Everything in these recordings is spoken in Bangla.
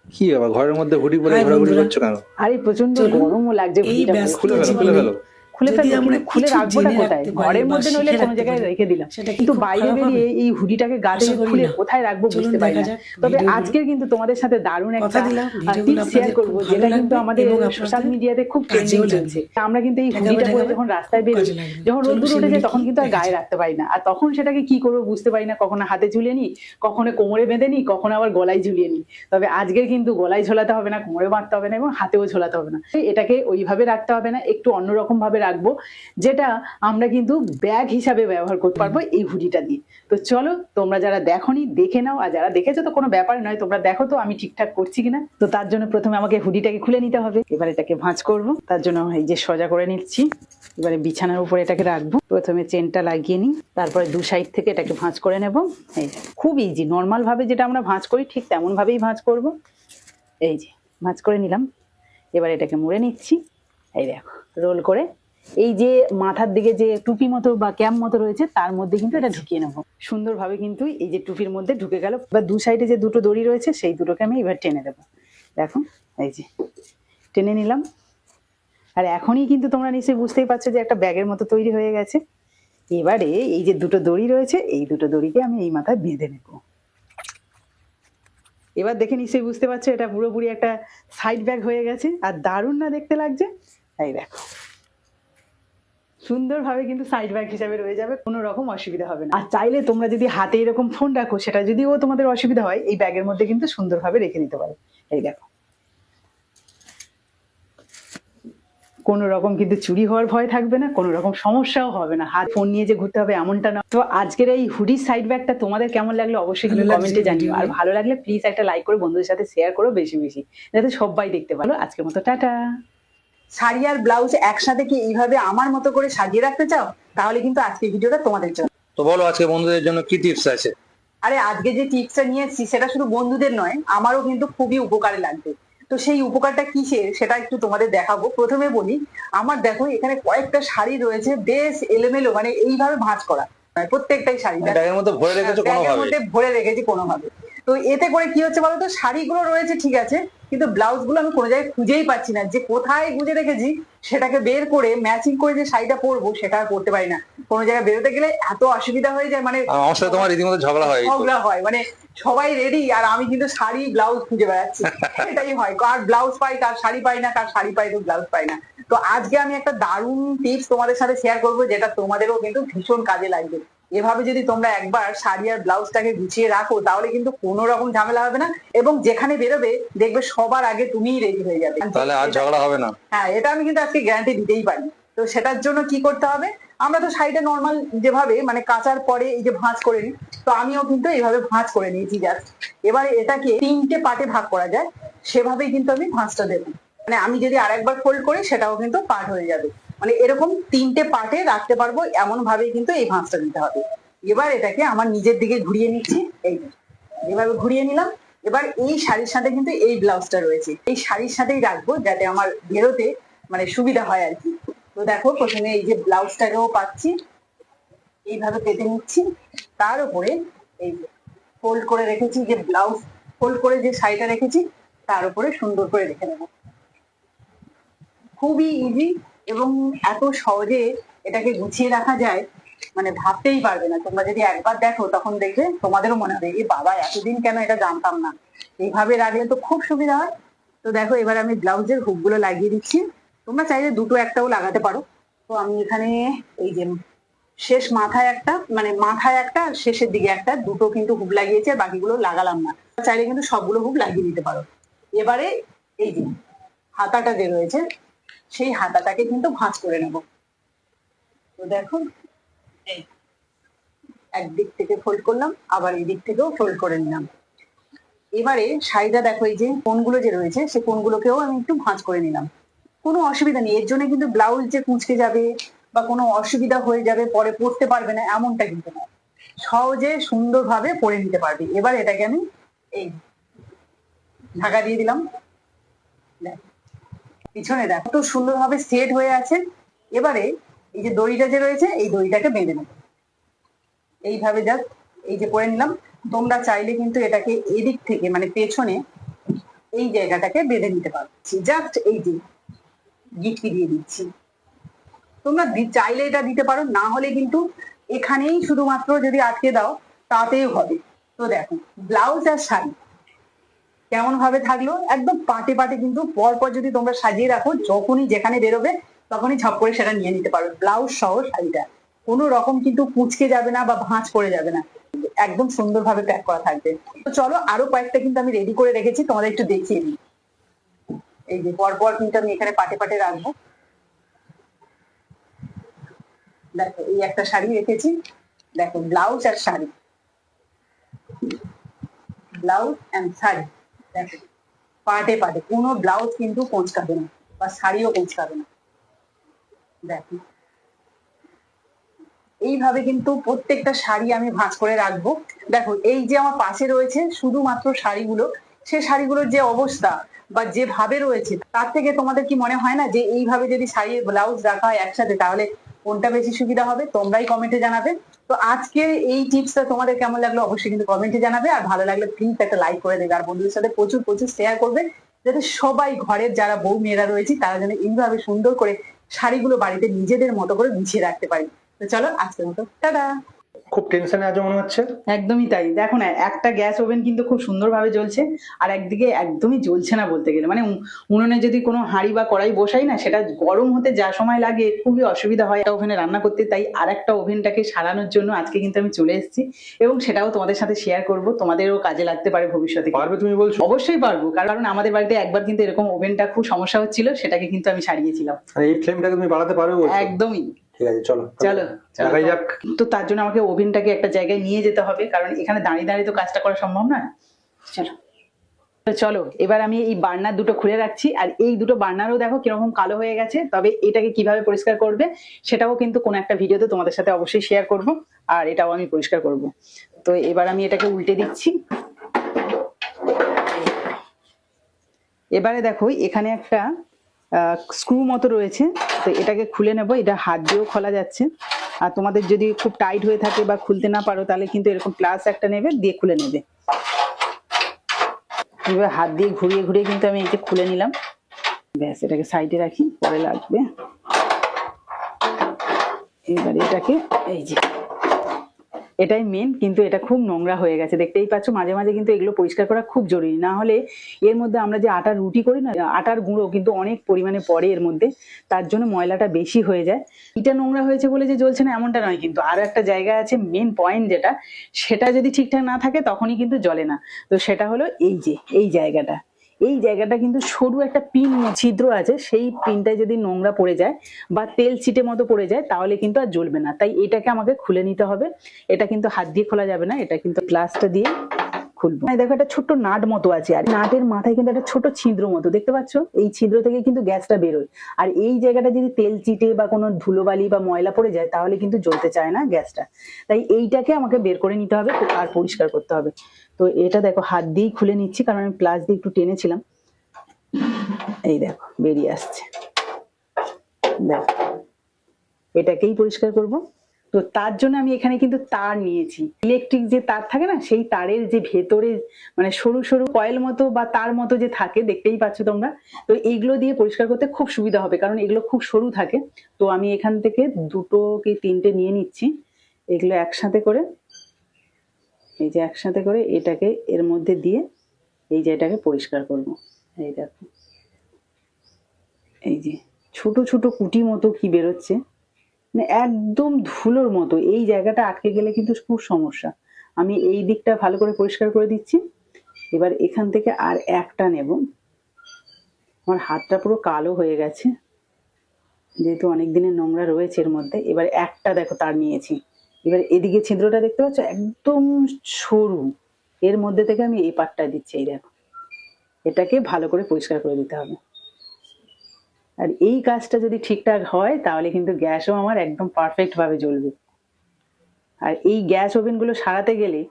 কি বাবা, ঘরের মধ্যে হুডি পরে হাই ঘোরাঘুরি বন্ধুরা, করছো কেন? আরে প্রচন্ড চলুন গরমও লাগছে, এই হুডিটা ব্যস্ত খুলে ফেলো, খুলে জীবনে ফেলো। খুলে যদি ফেলবো, আমরা কিন্তু খুলে কিছু রাখবোটা জেনে কোথায়? রাখতে পারি ঘরের বা মধ্যে নইলে শিখে কোনো রাখতে জায়গায় পারি, রেখে দিলাম, সেটা কি কিন্তু খুব বাইরে খারাপ হবে? বেরিয়ে এই হুডিটাকে গা আশা থেকে করি খুলে না। কোথায় রাখবো চলুন বুঝতে পারি দেখা না। যাক তবে ভিডিওগুলো। আজকে কিন্তু তোমাদের সাথে দারুণ কথা একটা দিলাম ভিডিওগুলো টিপস শেয়ার আপনাদের করবো, খুব যেটা ভালো কিন্তু লাগবে আমাদের এবং সোশ্যাল আপনাদের মিডিয়াতে খুব ট্রেন্ডিং কাজেও চলছে। লাগবে। আমরা কিন্তু এই ঠেকাবে হুডিটা পরে ঠেকাবে, যখন রাস্তায় খুব বেরোই, কাজে লাগবে। যখন চলুন রোদ্দুর উঠে সেগুলি যায়, তখন কি কিন্তু আর দেখা গায়ে যাক। রাখতে পারি না, আর তখন সেটাকে কি করবো বুঝতে পারি না। কখনো হাতে ঝুলিয়ে নিই, কখনো কোমরে বেঁধে নিই, কখনো আবার গলায় ঝুলিয়ে নিই। তবে আজকের কিন্তু গলায় ঝোলাতে হবে না, কোমরে বাঁধতে হবে না এবং হাতেও ঝোলাতে হবে না। এটাকে ওইভাবে রাখতে হবে না, একটু অন্যরকম ভাবে রাখবো, যেটা আমরা কিন্তু ব্যাগ হিসাবে ব্যবহার করতে পারবো এই হুডিটা দিয়ে। তো চলো, তোমরা যারা দেখোনি দেখে নাও, আর যারা দেখেছো তো কোনো ব্যাপার নয়, তোমরা দেখো তো আমি ঠিকঠাক করছি কিনা। তো তার জন্য প্রথমে আমাকে হুডিটাকে খুলে নিতে হবে, এবার এটাকে ভাঁজ করব। তার জন্য এই যে সোজা করে নিচ্ছি, এবারে বিছানার উপরে এটাকে রাখবো। প্রথমে চেনটা লাগিয়ে নিই, তারপরে দু সাইড থেকে এটাকে ভাঁজ করে নেব। এই যে খুব ইজি, নর্মাল ভাবে যেটা আমরা ভাঁজ করি ঠিক তেমন ভাবেই ভাঁজ করব। এই যে ভাঁজ করে নিলাম, এবার এটাকে মুড়ে নিচ্ছি। এই দেখো, রোল করে এই যে মাথার দিকে যে টুপি মতো বা ক্যাম মতো রয়েছে তার মধ্যে কিন্তু এটা ঢুকিয়ে নেবো সুন্দরভাবে। কিন্তু এই যে টুপির মধ্যে ঢুকে গেল। এবার দু সাইডে যে দুটো দড়ি রয়েছে সেই দুটোকে আমি এবার টেনে দেবো। দেখো, এই যে টেনে নিলাম। আর এখনই কিন্তু তোমরা নিশ্চয়ই বুঝতেই পারছো যে একটা ব্যাগের মতো তৈরি হয়ে গেছে। এবারে এই যে দুটো দড়ি রয়েছে, এই দুটো দড়িকে আমি এই মাথায় বেঁধে নেবো। এবার দেখে নিশ্চয়ই বুঝতে পারছো এটা পুরোপুরি একটা সাইড ব্যাগ হয়ে গেছে। আর দারুণ না দেখতে লাগছে? এই দেখো, সুন্দরভাবে কিন্তু সাইড ব্যাগ হিসাবে রয়ে যাবে, কোনো রকম অসুবিধা হবে না। আর চাইলে তোমরা যদি হাতে এরকম ফোন রাখো, সেটা যদিও তোমাদের অসুবিধা হয়, এই ব্যাগের মধ্যে কিন্তু সুন্দরভাবে রেখে দিতে পারো। এই দেখো, কোনো রকম কিন্তু চুরি হওয়ার ভয় থাকবে না, কোনো রকম সমস্যাও হবে না। হাত ফোন নিয়ে যে ঘুরতে হবে এমনটা না। তো আজকের এই হুডির সাইড ব্যাগটা তোমাদের কেমন লাগলো অবশ্যই কিন্তু কমেন্টে জানিও। আর ভালো লাগলে প্লিজ একটা লাইক করে বন্ধুদের সাথে শেয়ার করো বেশি বেশি, যাতে সবাই দেখতে পারো। আজকের মতো টাটা। শাড়ি আর ব্লাউজ একসাথে কি এইভাবে আমার মতো করে সাজিয়ে রাখতে চাও? তাহলে কিন্তু আজকের ভিডিওটা তোমাদের জন্য। তো বলো আজকে বন্ধুদের জন্য কি টিপস আছে? আরে আজকে যে টিপসটা নিয়ে এসেছি সেটা শুধু বন্ধুদের নয়, আমারও কিন্তু খুবই উপকারে লাগবে। তো সেই উপকারটা কিসের সেটা একটু তোমাদের দেখাবো। প্রথমে বলি, আমার দেখো এখানে কয়েকটা শাড়ি রয়েছে বেশ এলোমেলো, মানে এইভাবে ভাঁজ করা, প্রত্যেকটাই শাড়ি ব্যাগের মধ্যে ভরে রেখেছো ব্যাগের কোনোভাবে? মধ্যে ভরে রেখেছি কোনোভাবে। তো এতে করে কি হচ্ছে বলতো, শাড়িগুলো রয়েছে ঠিক আছে, কিন্তু ব্লাউজ গুলো আমি কোনো জায়গায় খুঁজেই পাচ্ছি না, যে কোথায় গুঁজে রেখেছি সেটাকে বের করে ম্যাচিং করে যে শাড়িটা পরবো সেটা আর পরতে পারি না। কোনো জায়গায় বেরোতে গেলে এত অসুবিধা হয়ে যায়, মানে আমার সাথে তোমার রীতিমতো ঝগড়া হয় এই তো। ঝগড়া হয়, মানে সবাই রেডি আর আমি কিন্তু শাড়ি ব্লাউজ খুঁজে বেড়াচ্ছি। এটাই হয়, কার ব্লাউজ পাই কার শাড়ি পাই না, কার শাড়ি পাই তো ব্লাউজ পাই না। তো আজকে আমি একটা দারুণ টিপস তোমাদের সাথে শেয়ার করবো, যেটা তোমাদেরও কিন্তু ভীষণ কাজে লাগবে। এভাবে যদি তোমরা একবার শাড়ি আর ব্লাউজটাকে গুছিয়ে রাখো, তাহলে কিন্তু কোনো রকম ঝামেলা হবে না, এবং যেখানে বেরোবে দেখবে সবার আগে তুমিই রেডি হয়ে যাবে। তাহলে আর ঝগড়া হবে না। হ্যাঁ, এটা আমি কিন্তু আজকে গ্যারান্টি দিতেই পারি। তো সেটার জন্য কি করতে হবে, আমরা তো শাড়িটা নর্মাল যেভাবে মানে কাচার পরে এই যে ভাঁজ করে নিই, তো আমিও কিন্তু এইভাবে ভাঁজ করে নিয়েছি জাস্ট। এবারে এটাকে তিনটে পার্টে ভাগ করা যায়, সেভাবেই কিন্তু আমি ভাঁজটা দেবো। মানে আমি যদি আরেকবার ফোল্ড করি সেটাও কিন্তু পার্ট হয়ে যাবে, মানে এরকম তিনটে পার্টে রাখতে পারবো, এমন ভাবেই কিন্তু এই ভাঁজটা দিতে হবে। এবার এটাকে আমার নিজের দিকে ঘুরিয়ে নিচ্ছি, এই এভাবে ঘুরিয়ে নিলাম। এবার এই শাড়ির সাথে কিন্তু এই ব্লাউজটা রয়েছে, এই শাড়ির সাথেই রাখবো যাতে আমার বেরোতে মানে সুবিধা হয় আর কি। তো দেখো, প্রথমে এই যে ব্লাউজটাকেও পাচ্ছি, এইভাবে পেতে নিচ্ছি। তার উপরে এই ফোল্ড করে রেখেছি যে ব্লাউজ, ফোল্ড করে যে শাড়িটা রেখেছি তার উপরে সুন্দর করে রেখে দেবো। খুবই ইজি এবং এত সহজে এটাকে গুছিয়ে রাখা যায়, মানে ভাবতেই পারবে না। তোমরা যদি একবার দেখো তখন দেখবে তোমাদেরও মনে হবে, এ বাবা এতদিন কেন এটা জানতাম না। এইভাবে রাখলে তো খুব সুবিধা হয়। তো দেখো, এবার আমি ব্লাউজের হুক গুলো লাগিয়ে দিচ্ছি। তোমরা চাইলে দুটো একটাও লাগাতে পারো। তো আমি এখানে এই যে শেষ মাথায় একটা, মানে মাথায় একটা আর শেষের দিকে একটা, দুটো কিন্তু হুক লাগিয়েছি, আর বাকিগুলো লাগালাম না। চাইলে কিন্তু সবগুলো হুক লাগিয়ে দিতে পারো। এবারে এই যে হাতাটা যে রয়েছে সেই হাতাটাকে কিন্তু ভাঁজ করে নেব। তো দেখো, এই একদিক থেকে ফোল্ড করলাম, আবার এই দিক থেকেও ফোল্ড করে নিলাম। এবারে শাড়িটা দেখো, এই যে কোণগুলো যে রয়েছে সেই কোণগুলোকেও আমি একটু ভাঁজ করে নিলাম। কোনো অসুবিধা নেই, এর জন্য কিন্তু ব্লাউজ যে কুঁচকে যাবে বা কোনো অসুবিধা হয়ে যাবে, পরে পরতে পারবে না এমনটা কিন্তু না, সহজে সুন্দরভাবে পরে নিতে পারবে। এবার এটাকে আমি এই ঢাকা দিয়ে দিলাম। পিছনে দেখো তো সুন্দরভাবে সেট হয়ে আছে। এবারে এই যে দড়িটা যে রয়েছে এই দড়িটাকে বেঁধে নেব, এইভাবে জাস্ট এই যে করে নিলাম। তোমরা চাইলে কিন্তু এটাকে এদিক থেকে মানে পেছনে এই জায়গাটাকে বেঁধে নিতে পারছি, জাস্ট এই যে গিট্টি দিয়ে দিচ্ছি। তোমরা চাইলে এটা দিতে পারো, না হলে কিন্তু এখানেই শুধুমাত্র যদি আটকে দাও তাতেও হবে। তো দেখো ব্লাউজ আর শাড়ি কেমন ভাবে থাকলো, একদম পাটে পাটে, কিন্তু পর পর যদি তোমরা সাজিয়ে রাখো, যখনই যেখানে বেরোবে তখনই ঝপ করে সেটা নিয়ে নিতে পারো। ব্লাউজ সহ শাড়িটা কোনো রকম কিন্তু কুঁচকে যাবে না বা ভাঁজ পড়ে যাবে না, একদম সুন্দরভাবে প্যাক করা থাকবে। তো চলো আরো কয়েকটা কিন্তু আমি রেডি করে রেখেছি, তোমাদের একটু দেখিয়ে দিই। এই যে পর পর কিন্তু আমি এখানে পাটে পাটে রাখবো। দেখো এই একটা শাড়ি রেখেছি, দেখো ব্লাউজ আর শাড়ি, ব্লাউজ এন্ড শাড়ি, দেখো পাটে পাটে, কোনো ব্লাউজ কিন্তু কোঁচকাবে না বা শাড়িও কোঁচকাবে না। দেখো এইভাবে কিন্তু প্রত্যেকটা শাড়ি আমি ভাঁজ করে রাখবো। দেখো এই যে আমার পাশে রয়েছে শুধুমাত্র শাড়িগুলো, সে শাড়িগুলোর যে অবস্থা বা যেভাবে রয়েছে, তার থেকে তোমাদের কি মনে হয় না যে এইভাবে যদি শাড়ি ব্লাউজ রাখা হয় একসাথে, তাহলে কোনটা বেশি সুবিধা হবে? তোমরাই কমেন্টে জানাবে। তো আজকের এই টিপসটা তোমাদের কেমন লাগলো অবশ্যই কিন্তু কমেন্টে জানাবে, আর ভালো লাগলে প্লিজ একটা লাইক করে দেবে, আর বন্ধুদের সাথে প্রচুর প্রচুর শেয়ার করবে, যাতে সবাই ঘরের যারা বউ মেয়েরা রয়েছে তারা যেন এইভাবে সুন্দর করে শাড়িগুলো বাড়িতে নিজেদের মতো করে গুছিয়ে রাখতে পারি। তো চলো আজকের মতো টাটা। খুব টেনশনে আছো মনে হচ্ছে। একদমই তাই। দেখো না, একটা গ্যাস ওভেন কিন্তু খুব সুন্দরভাবে জ্বলছে, আর একদিকে একদমই জ্বলছে না বলতে গেলে। মানে উনুনে যদি কোনো হাঁড়ি বা কড়াই বসাই না, সেটা গরম হতে যা সময় লাগে খুবই অসুবিধা হয় একটা ওভেনে রান্না করতে। তাই আর একটা ওভেনটাকে সারানোর জন্য আজকে কিন্তু আমি চলে এসেছি, এবং সেটাও তোমাদের সাথে শেয়ার করব, তোমাদেরও কাজে লাগতে পারে ভবিষ্যতে। পারবে তুমি বলছো? অবশ্যই পারবো, কারণ আমাদের বাড়িতে একবার কিন্তু এরকম ওভেনটা খুব সমস্যা হচ্ছিল, সেটাকে কিন্তু আমি সারিয়েছিলাম। আর এই ফ্লেমটাকে তুমি বাড়াতে পারবে বলছো? একদমই। ঠিক আছে, চলো চলো দেখাই যাক। তো তার জন্য আমাকে ওভেনটাকে একটা জায়গায় নিয়ে যেতে হবে, কারণ এখানে দাঁড়িয়ে দাঁড়িয়ে তো কাজটা করা সম্ভব নয়। চলো তো চলো, এবার আমি এই বার্নার দুটো খুলে রাখছি, আর এই দুটো বার্নারও দেখো কিরকম কালো হয়ে গেছে। তবে এটাকে কিভাবে পরিষ্কার করবে সেটাও কিন্তু কোনো একটা ভিডিওতে তোমাদের সাথে অবশ্যই শেয়ার করব, আর এটাও আমি পরিষ্কার করব। তো এবার আমি এটাকে উল্টে দিচ্ছি। এবারে দেখো এখানে একটা স্ক্রু মতো রয়েছে, তো এটাকে খুলে নেব। এটা হাত দিয়েও খোলা যাচ্ছে, আর তোমাদের যদি খুব টাইট হয়ে থাকে বা খুলতে না পারো, তাহলে কিন্তু এরকম প্লাস একটা নেবে, দিয়ে খুলে নেবে। এবার হাত দিয়ে ঘুরিয়ে ঘুরিয়ে কিন্তু আমি এটা খুলে নিলাম। ব্যাস, এটাকে সাইডে রাখি, পরে লাগবে। এবার এটাকে এই যে, এটাই মেন, কিন্তু এটা খুব নোংরা হয়ে গেছে, দেখতেই পাচ্ছ। মাঝে মাঝে কিন্তু এগুলো পরিষ্কার করা খুব জরুরি, না হলে এর মধ্যে আমরা যে আটার রুটি করি না, আটার গুঁড়ো কিন্তু অনেক পরিমাণে পড়ে এর মধ্যে, তার জন্য ময়লাটা বেশি হয়ে যায়। এটা নোংরা হয়েছে বলে যে জ্বলছে না এমনটা নয়, কিন্তু আরো একটা জায়গা আছে, মেন পয়েন্ট যেটা, সেটা যদি ঠিকঠাক না থাকে তখনই কিন্তু জ্বলে না। তো সেটা হলো এই যে এই জায়গাটা, এই জায়গাটা কিন্তু সরু একটা পিন ছিদ্র আছে, সেই পিনটায় যদি নোংরা পড়ে যায় বা তেল ছিটে মতো পড়ে যায়, তাহলে কিন্তু আর জ্বলবে না। তাই এটাকে আমাকে খুলে নিতে হবে। এটা কিন্তু হাত দিয়ে খোলা যাবে না, এটা কিন্তু গ্লাসটা দিয়ে খুলবো। দেখো একটা ছোট্ট নাট মতো আছে, আর নাটের মাথায় কিন্তু একটা ছোট ছিদ্র মতো দেখতে পাচ্ছ, এই ছিদ্র থেকে কিন্তু গ্যাসটা বেরোয়। আর এই জায়গাটা যদি তেল চিটে বা কোনো ধুলোবালি বা ময়লা পড়ে যায়, তাহলে কিন্তু জ্বলতে চায় না গ্যাসটা। তাই এইটাকে আমাকে বের করে নিতে হবে আর পরিষ্কার করতে হবে। তো এটা দেখো হাত দিয়েই খুলে নিচ্ছি, কারণ আমি প্লাস দিয়ে একটু টেনেছিলাম। এই দেখো বেরিয়ে আসছে। দেখো এটাকেই পরিষ্কার করব। তো তার জন্য আমি এখানে কিন্তু তার নিয়েছি, ইলেকট্রিক যে তার থাকে না, সেই তারের যে ভেতরে মানে সরু সরু কয়েল মতো বা তার মতো যে থাকে, দেখতেই পাচ্ছ তোমরা। তো এইগুলো দিয়ে পরিষ্কার করতে খুব সুবিধা হবে, কারণ এগুলো খুব সরু থাকে। তো আমি এখান থেকে দুটো কি তিনটে নিয়ে নিচ্ছি, এগুলো একসাথে করে, এই যে একসাথে করে এটাকে এর মধ্যে দিয়ে এই যে এটাকে পরিষ্কার করব। এই দেখো এই যে ছোট ছোট কুটি মতো কি বেরোচ্ছে, মানে একদম ধুলোর মতো। এই জায়গাটা আটকে গেলে কিন্তু খুব সমস্যা। আমি এই দিকটা ভালো করে পরিষ্কার করে দিচ্ছি। এবার এখান থেকে আর একটা নেব। আমার হাতটা পুরো কালো হয়ে গেছে, যেহেতু অনেক দিনের নোংরা রয়েছে এর মধ্যে। এবার একটা দেখো তার নিয়েছি। এবার এদিকে ছিদ্রটা দেখতে পাচ্ছ একদম সরু, এর মধ্যে থেকে আমি এই পাটটা দিচ্ছি। এই দেখো, এটাকে ভালো করে পরিষ্কার করে দিতে হবে। আর এই কাজটা যদি ঠিকঠাক হয়, তাহলে কিন্তু গ্যাসও আমার একদম পারফেক্ট ভাবে জ্বলবে। আর এই গ্যাস ওভেনগুলো সারাতে গেলে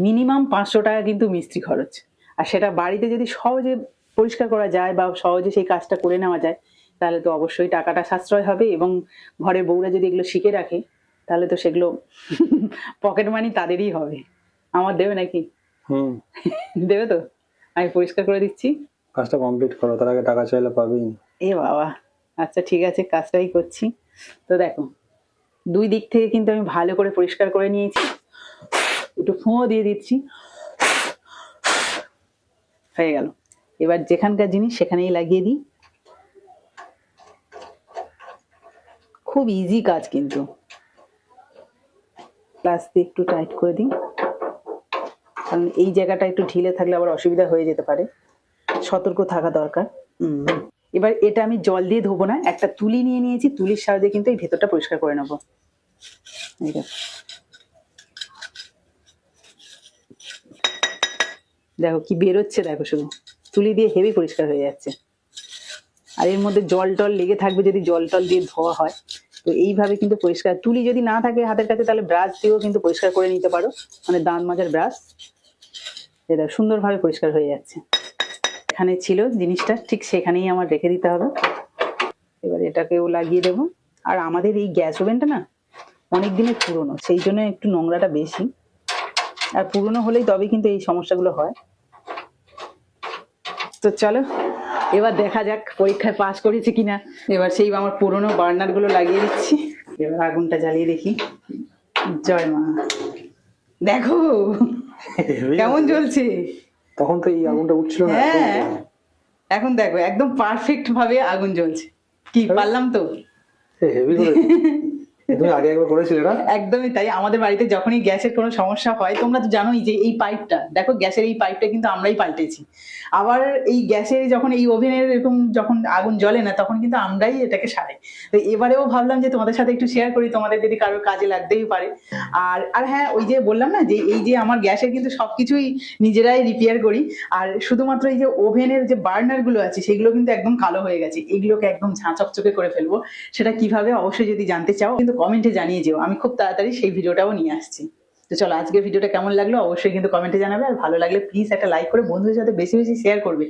মিনিমাম 500 টাকা কিন্তু মিস্ত্রি খরচ। আর সেটা বাড়িতে যদি সহজে পরিষ্কার করা যায় বা সহজে সেই কাজটা করে নেওয়া যায়, তাহলে তো অবশ্যই টাকাটা সাশ্রয় হবে। এবং ঘরের বউরা যদি এগুলো শিখে রাখে, তাহলে তো সেগুলো পকেট মানি তাদেরই হবে। আমার দেবে নাকি? হুম, দেবে তো? আমি পরিষ্কার করে দিচ্ছি। কাজটা কমপ্লিট করো, তার আগে টাকা চাইলে পাবেই না। এ বাবা, আচ্ছা ঠিক আছে, কাজটাই করছি। তো দেখো, দুই দিক থেকে কিন্তু আমি ভালো করে পরিষ্কার করে নিয়েছি। একটু ফোঁও দিয়ে দিচ্ছি, হয়ে গেল। এবার যেখানকার জিনিস সেখানেই লাগিয়ে দিই। খুব ইজি কাজ কিন্তু। প্লাস দিয়ে একটু টাইট করে দিই, কারণ এই জায়গাটা একটু ঢিলে থাকলে আবার অসুবিধা হয়ে যেতে পারে, সতর্ক থাকা দরকার। এবার এটা আমি জল দিয়ে ধোবো না, একটা তুলি নিয়ে নিয়েছি, তুলির সাহায্যে কিন্তু এই ভেতরটা পরিষ্কার করে নেবো। এই দেখো, দেখো কি বেরোচ্ছে, দেখো শুধু তুলি দিয়ে হেভি পরিষ্কার হয়ে যাচ্ছে। আর এর মধ্যে জল টল লেগে থাকবে যদি জল টল দিয়ে ধোয়া হয়। তো এইভাবে কিন্তু পরিষ্কার, তুলি যদি না থাকে হাতের কাছে তাহলে ব্রাশ দিয়েও কিন্তু পরিষ্কার করে নিতে পারো, মানে দাঁত মাজার ব্রাশ। এটা সুন্দরভাবে পরিষ্কার হয়ে যাচ্ছে। এখানে ছিল জিনিসটা, ঠিক সেখানেই আমার রেখে দিতে হবে। এবার এটাকেও লাগিয়ে দেবো। আর আমাদের এই গ্যাস ওভেনটা না অনেক দিনের পুরনো, সেই জন্য একটু নোংরাটা বেশি। আর পুরনো হলেই তবে কিন্তু এই সমস্যাগুলো হয়। তো চলো এবার দেখা যাক পরীক্ষায় পাস করেছি কিনা। এবার সেই আমার পুরনো বার্নার গুলো লাগিয়ে দিচ্ছি। এবার আগুনটা জ্বালিয়ে দেখি। জয় মা, দেখো কেমন জ্বলছে। তখন তো এই আগুনটা উঠছিল না। হ্যাঁ, এখন দেখো একদম পারফেক্ট ভাবে আগুন জ্বলছে। কি পারলাম তো? হেভি করে। তুমি আগে একবার করেছিলে না? একদমই তাই। আমাদের বাড়িতে যখনই গ্যাসের কোনো সমস্যা হয়, তোমরা তো জানোই যে এই পাইপটা দেখো, গ্যাসের এই পাইপটা কিন্তু আমরাই পাল্টেছি। আবার এই গ্যাসের যখন এই ওভেনের এরকম যখন আগুন জ্বলে না, তখন কিন্তু আমরাই এটাকে সারাই। তো এবারেও ভাবলাম যে তোমাদের সাথে একটু শেয়ার করি, তোমাদের যদি কারোর কাজে লাগতেই পারে। আর আর হ্যাঁ, ওই যে বললাম না যে এই যে আমার গ্যাসের কিন্তু সবকিছুই নিজেরাই রিপেয়ার করি। আর শুধুমাত্র এই যে ওভেনের যে বার্নার গুলো আছে সেগুলো কিন্তু একদম কালো হয়ে গেছে, এগুলোকে একদম ঝাঁ চকচকে করে ফেলবো। সেটা কিভাবে অবশ্যই যদি জানতে চাও কিন্তু কমেন্টে জানিয়ে যেও, আমি খুব তাড়াতাড়ি সেই ভিডিওটাও নিয়ে আসছি। তো চলো, আজকের ভিডিওটা কেমন লাগলো অবশ্যই কিন্তু কমেন্টে জানাবে। আর ভালো লাগলে প্লিজ একটা লাইক করে বন্ধুদের সাথে বেশি বেশি শেয়ার করবে।